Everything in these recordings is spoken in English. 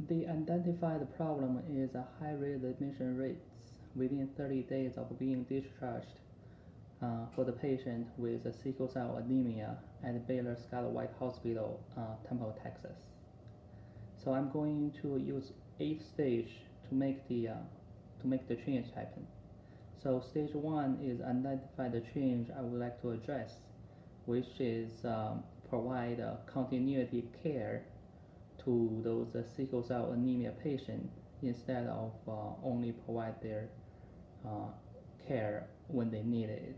They identify the problem is a high readmission rates within 30 days of being discharged for the patient with sickle cell anemia at Baylor Scott White Hospital, Temple, Texas. So I'm going to use 8 stages to make the change happen. So stage 1 is identify the change I would like to address, which is provide continuity care to those sickle cell anemia patients instead of only provide their care when they need it.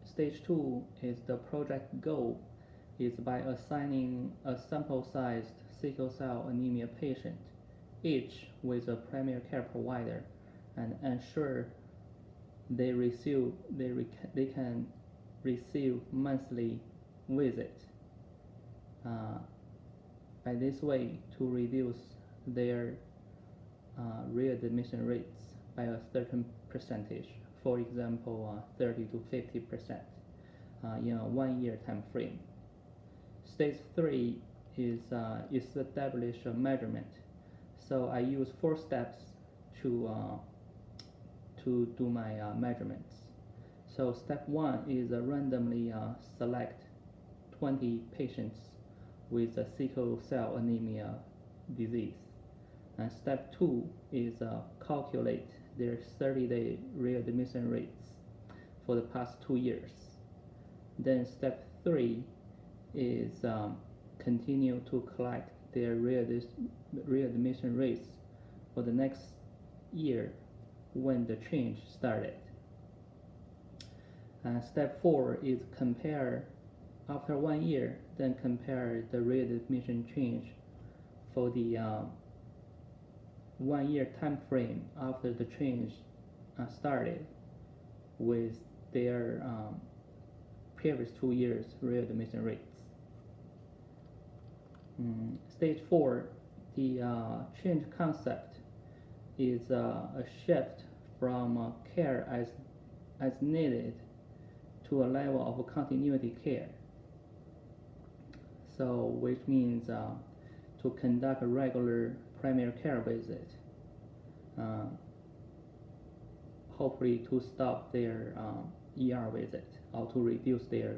Stage 2 is the project goal is by assigning a sample-sized sickle cell anemia patient, each with a primary care provider, and ensure they can receive monthly visit. By this way, to reduce their readmission rates by a certain percentage, for example, 30 to 50% in a 1-year time frame. Stage 3 is establish a measurement. So I use 4 steps to do my measurements. So step 1 is randomly select 20 patients with a sickle cell anemia disease. And step 2 is calculate their 30-day readmission rates for the past 2 years. Then step 3 is continue to collect their readmission rates for the next year when the change started. Step 4 is compare after 1 year, then compare the readmission change for the 1-year time frame after the change started with their previous 2 years readmission rates. Stage 4, the change concept is a shift from care as needed to a level of continuity care. So which means to conduct a regular primary care visit, hopefully to stop their ER visit or to reduce their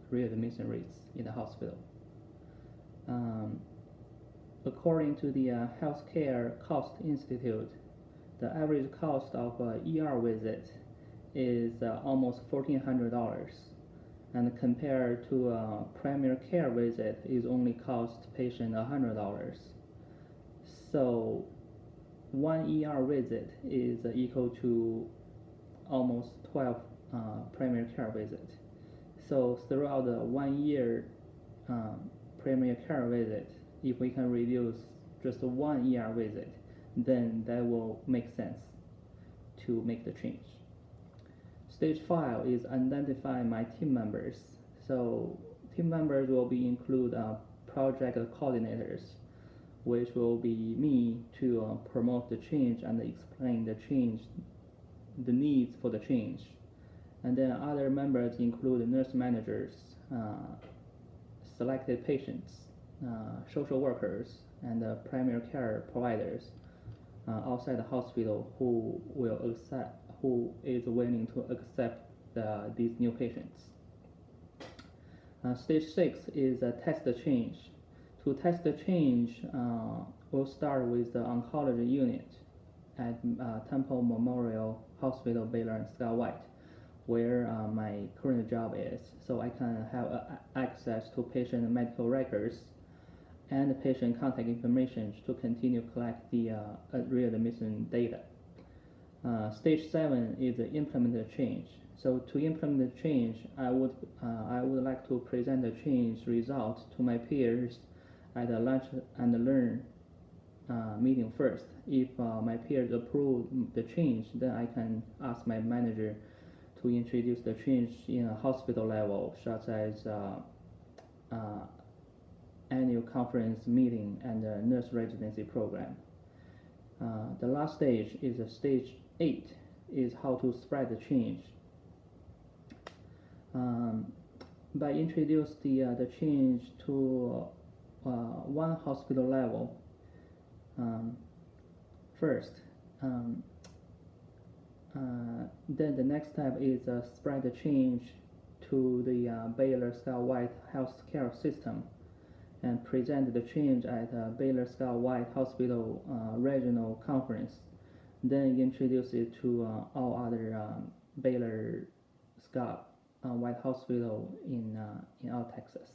readmission rates in the hospital. According to the Healthcare Cost Institute, the average cost of ER visit is almost $1,400, and compared to a primary care visit is only cost patient $100. So 1 ER visit is equal to almost 12 primary care visits. So throughout the 1 year primary care visit, if we can reduce just 1 ER visit, then that will make sense to make the change. Stage 5 is identify my team members. So team members will be include project coordinators, which will be me to promote the change and explain the needs for the change. And then other members include nurse managers, selected patients, social workers, and primary care providers outside the hospital who is willing to accept these new patients. Stage 6 is test the change. To test the change, we'll start with the oncology unit at Temple Memorial Hospital, Baylor and Scott White, where my current job is, so I can have access to patient medical records and patient contact information to continue collect the readmission data. Stage 7 is implement the change. So to implement the change, I would like to present the change results to my peers at a lunch and learn meeting first. If my peers approve the change, then I can ask my manager to introduce the change in a hospital level, such as annual conference meeting and a nurse residency program. The last stage is stage 8, is how to spread the change. By introduce the change to one hospital level. First, then the next step is spread the change to the Baylor Scale-wide healthcare system and present the change at Baylor Scale-wide Hospital Regional Conference. Then introduce it to all other Baylor Scale-wide hospital in all Texas.